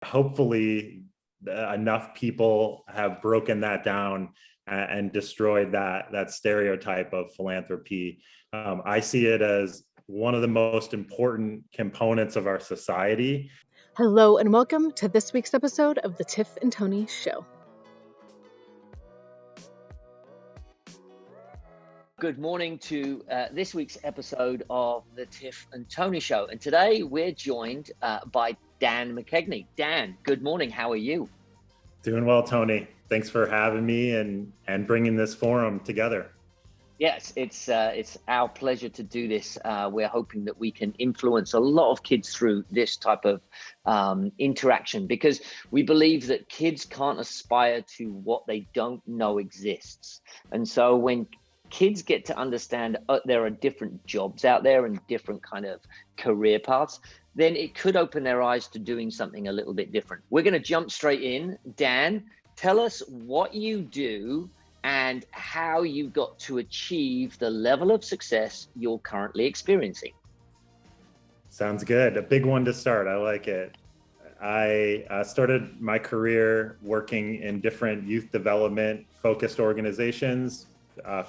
hopefully enough people have broken that down and destroyed that stereotype of philanthropy. I see it as one of the most important components of our society. Hello and welcome to this week's episode of the Tiff and Tony Show. Good morning to this week's episode of the Tiff and Tony Show. And today we're joined by Dan McKegney. Dan, good morning. How are you? Doing well, Tony. Thanks for having me and bringing this forum together. Yes, it's our pleasure to do this. We're hoping that we can influence a lot of kids through this type of interaction, because we believe that kids can't aspire to what they don't know exists. And so when kids get to understand there are different jobs out there and different kind of career paths, then it could open their eyes to doing something a little bit different. We're going to jump straight in. Dan, tell us what you do and how you got to achieve the level of success you're currently experiencing. Sounds good. A big one to start. I like it. I started my career working in different youth development focused organizations,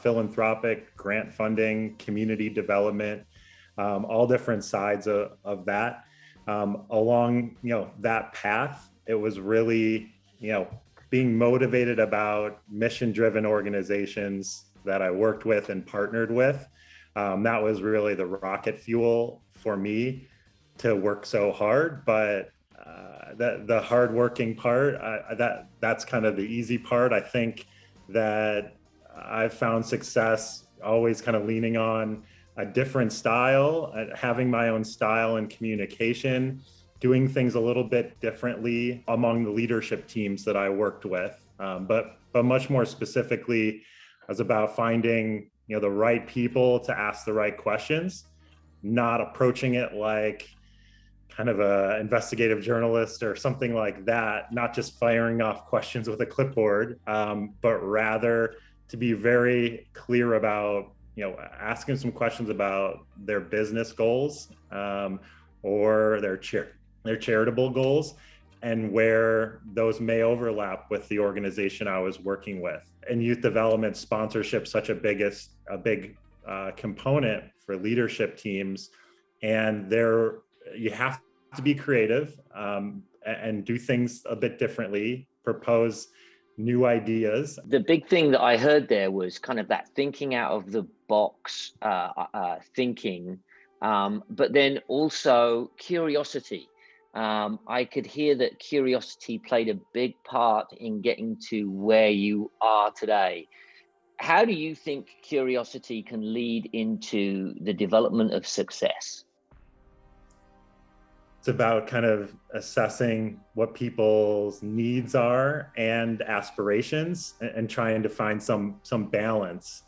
philanthropic, grant funding, community development, all different sides of that. Along, that path, it was really, being motivated about mission-driven organizations that I worked with and partnered with. That was really the rocket fuel for me to work so hard. But the hardworking part, that's kind of the easy part. I think that I've found success always kind of leaning on a different style, having my own style and communication, doing things a little bit differently among the leadership teams that I worked with. But much more specifically, it was about finding, the right people to ask the right questions, not approaching it like kind of a investigative journalist or something like that, not just firing off questions with a clipboard, but rather to be very clear about, asking some questions about their business goals or their charitable goals, and where those may overlap with the organization I was working with. In youth development, sponsorship such a big component for leadership teams, and you have to be creative and do things a bit differently, propose new ideas. The big thing that I heard there was kind of that thinking out of the box thinking, but then also curiosity. I could hear that curiosity played a big part in getting to where you are today. How do you think curiosity can lead into the development of success? It's about kind of assessing what people's needs are and aspirations, and trying to find some balance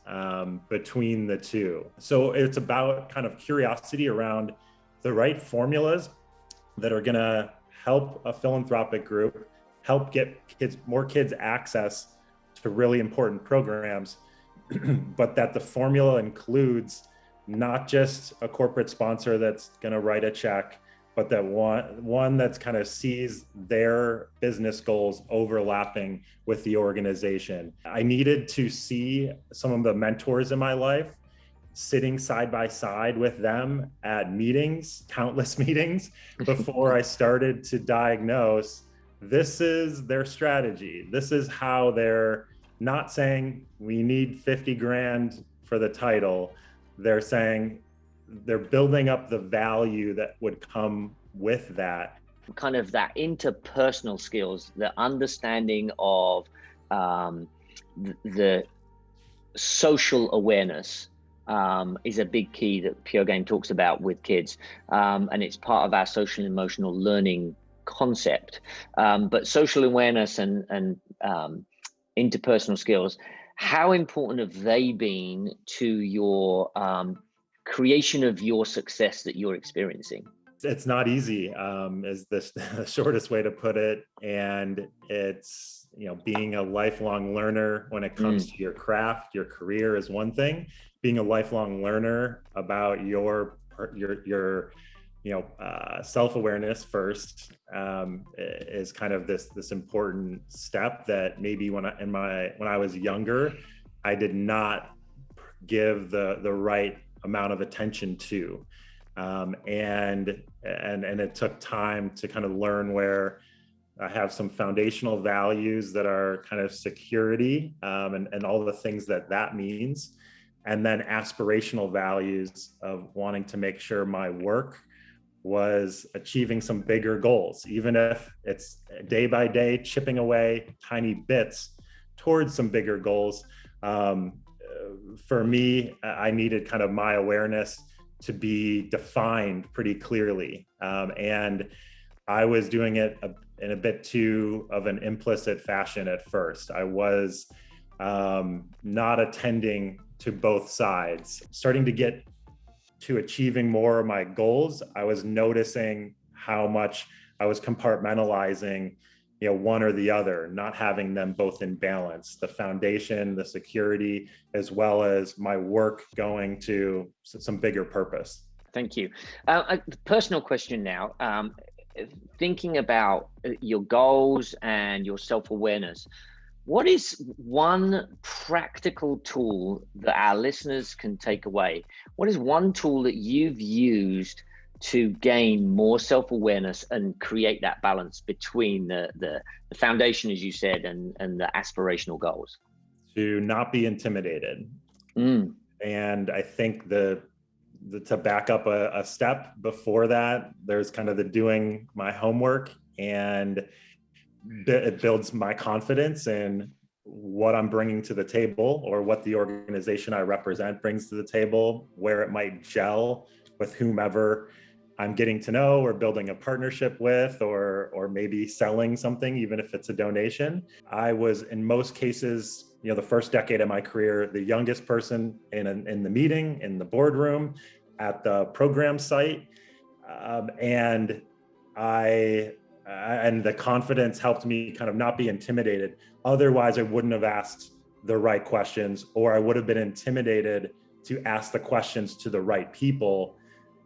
between the two. So it's about kind of curiosity around the right formulas that are going to help a philanthropic group, help get more kids access to really important programs, but that the formula includes not just a corporate sponsor that's going to write a check, but that one that's kind of sees their business goals overlapping with the organization. I needed to see some of the mentors in my life, sitting side by side with them at meetings, countless meetings, before I started to diagnose, this is their strategy. This is how they're not saying we need 50 grand for the title. They're saying they're building up the value that would come with that. Kind of that interpersonal skills, the understanding of the social awareness is a big key that Pure Game talks about with kids. And it's part of our social and emotional learning concept. But social awareness and interpersonal skills, how important have they been to your creation of your success that you're experiencing? It's not easy, is the shortest way to put it. And it's, being a lifelong learner when it comes to your craft. Your career is one thing. Being a lifelong learner about your self-awareness first is kind of this important step that maybe when I was younger, I did not give the right amount of attention to, and it took time to kind of learn where I have some foundational values that are kind of security, and all the things that means, and then aspirational values of wanting to make sure my work was achieving some bigger goals, even if it's day by day chipping away tiny bits towards some bigger goals. For me, I needed kind of my awareness to be defined pretty clearly. And I was doing it in a bit too of an implicit fashion at first. I was not attending to both sides. Starting to get to achieving more of my goals, I was noticing how much I was compartmentalizing, one or the other, not having them both in balance, the foundation, the security, as well as my work going to some bigger purpose. Thank you. A personal question now, thinking about your goals and your self-awareness, what is one practical tool that our listeners can take away? What is one tool that you've used to gain more self-awareness and create that balance between the foundation, as you said, and the aspirational goals? To not be intimidated. And I think to back up a step before that, there's kind of the doing my homework, and it builds my confidence in what I'm bringing to the table, or what the organization I represent brings to the table, where it might gel with whomever I'm getting to know or building a partnership with, or maybe selling something, even if it's a donation. I was, in most cases, the first decade of my career, the youngest person in the meeting, in the boardroom, at the program site, and the confidence helped me kind of not be intimidated. Otherwise, I wouldn't have asked the right questions, or I would have been intimidated to ask the questions to the right people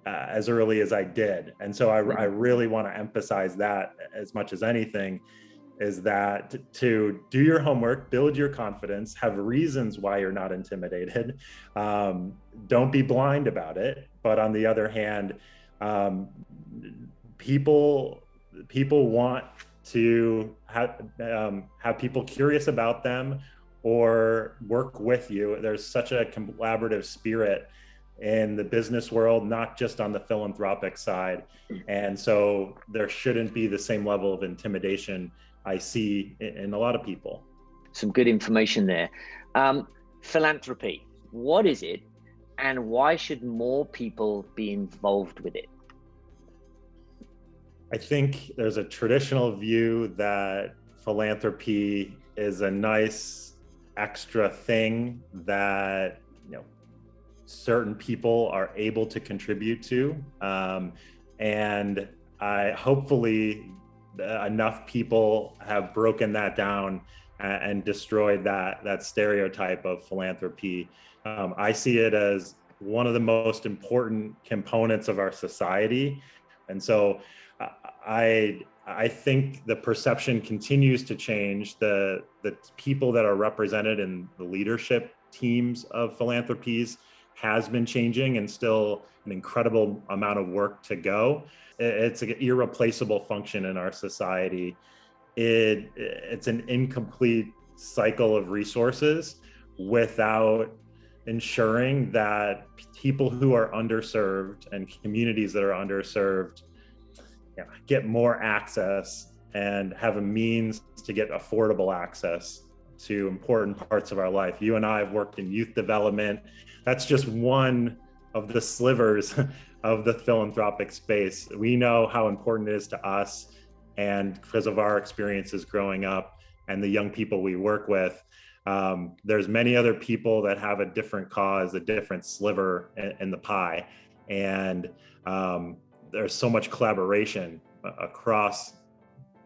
as early as I did. And so I really want to emphasize that as much as anything, is that to do your homework, build your confidence, have reasons why you're not intimidated. Don't be blind about it. But on the other hand, people want to have people curious about them or work with you. There's such a collaborative spirit in the business world, not just on the philanthropic side. And so there shouldn't be the same level of intimidation I see in a lot of people. Some good information there. Philanthropy, what is it, and why should more people be involved with it? I think there's a traditional view that philanthropy is a nice extra thing that certain people are able to contribute to, and hopefully enough people have broken that down and destroyed that stereotype of philanthropy. I see it as one of the most important components of our society, and so I think the perception continues to change. The people that are represented in the leadership teams of philanthropies has been changing, and still an incredible amount of work to go. It's an irreplaceable function in our society. It's an incomplete cycle of resources without ensuring that people who are underserved and communities that are underserved get more access and have a means to get affordable access to important parts of our life. You and I have worked in youth development. That's just one of the slivers of the philanthropic space. We know how important it is to us, and because of our experiences growing up and the young people we work with, there's many other people that have a different cause, a different sliver in the pie. And there's so much collaboration across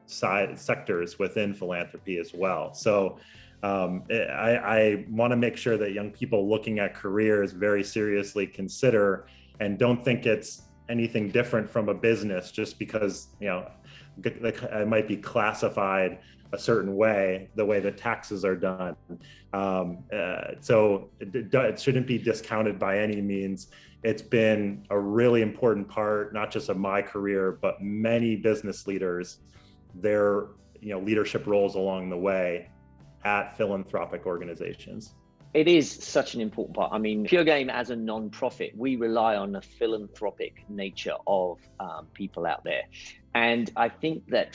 sectors within philanthropy as well. So I want to make sure that young people looking at careers very seriously consider and don't think it's anything different from a business just because, it might be classified a certain way, the way that taxes are done. So it shouldn't be discounted by any means. It's been a really important part, not just of my career, but many business leaders, their leadership roles along the way at philanthropic organizations. It is such an important part. I mean, Pure Game as a non-profit, we rely on the philanthropic nature of people out there. And I think that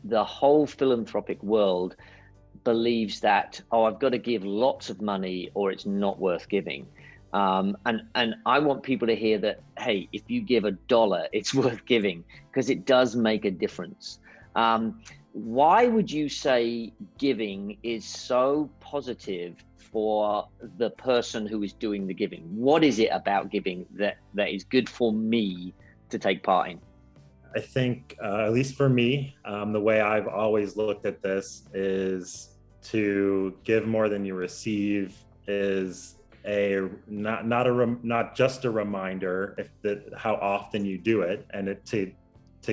the whole philanthropic world believes that, I've got to give lots of money or it's not worth giving. And I want people to hear that, hey, if you give $1, it's worth giving, because it does make a difference. Why would you say giving is so positive for the person who is doing the giving? What is it about giving that is good for me to take part in? I think, at least for me, the way I've always looked at this is to give more than you receive is not just a reminder how often you do it, and to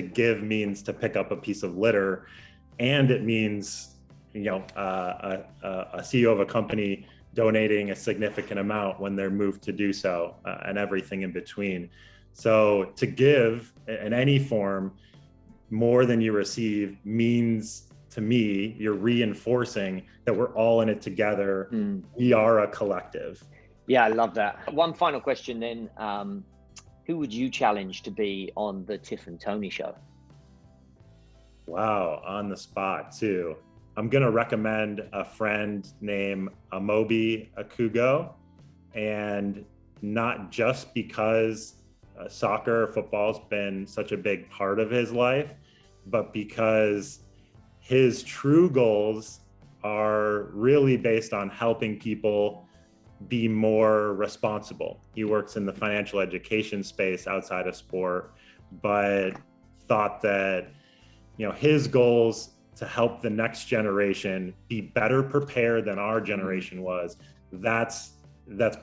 give means to pick up a piece of litter, and it means a CEO of a company donating a significant amount when they're moved to do so, and everything in between. So to give in any form more than you receive means, to me, you're reinforcing that we're all in it together. We are a collective. Yeah, I love that. One final question then. Who would you challenge to be on the Tiff and Tony show? Wow, on the spot too. I'm going to recommend a friend named Amobi Akugo, and not just because soccer or football has been such a big part of his life, but because his true goals are really based on helping people be more responsible. He works in the financial education space outside of sport, but thought that, his goals to help the next generation be better prepared than our generation was. That's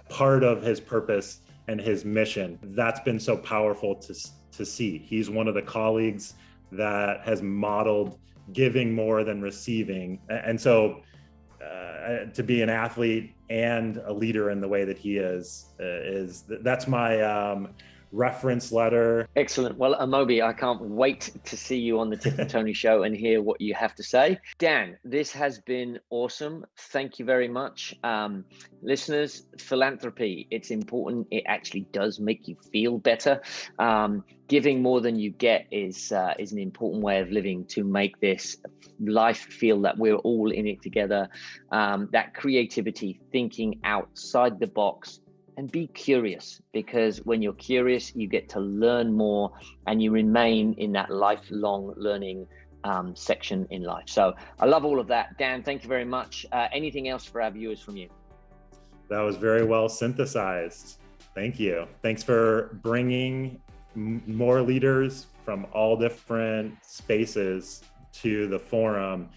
part of his purpose and his mission. That's been so powerful to see. He's one of the colleagues that has modeled giving more than receiving. And so to be an athlete and a leader in the way that he that's my reference letter. Excellent. Well, Amobi, I can't wait to see you on the Tiff and Tony show and hear what you have to say. Dan, this has been awesome. Thank you very much. Listeners, philanthropy, it's important. It actually does make you feel better. Giving more than you get is an important way of living to make this life feel that we're all in it together. That creativity, thinking outside the box, and be curious, because when you're curious, you get to learn more and you remain in that lifelong learning section in life. So I love all of that. Dan, thank you very much. Anything else for our viewers from you? That was very well synthesized. Thank you. Thanks for bringing more leaders from all different spaces to the forum.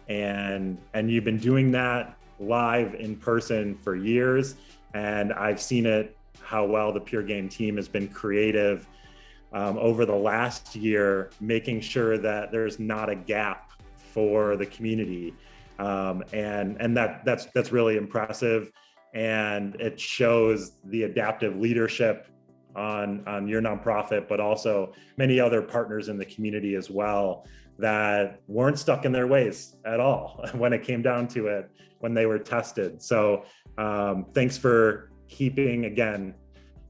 And you've been doing that live in person for years. And I've seen how well the Pure Game team has been creative over the last year, making sure that there's not a gap for the community. And that's really impressive. And it shows the adaptive leadership on your nonprofit, but also many other partners in the community as well, that weren't stuck in their ways at all when it came down to it, when they were tested. So thanks for keeping, again,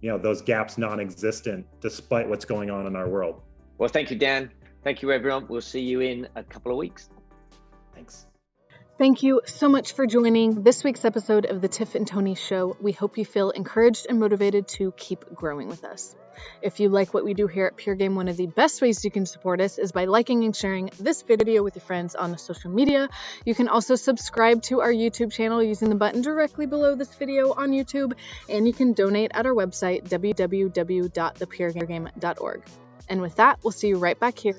those gaps non-existent despite what's going on in our world. Well, thank you, Dan. Thank you, everyone. We'll see you in a couple of weeks. Thanks. Thank you so much for joining this week's episode of the Tiff and Tony Show. We hope you feel encouraged and motivated to keep growing with us. If you like what we do here at Pure Game, one of the best ways you can support us is by liking and sharing this video with your friends on social media. You can also subscribe to our YouTube channel using the button directly below this video on YouTube, and you can donate at our website, www.thepuregame.org. And with that, we'll see you right back here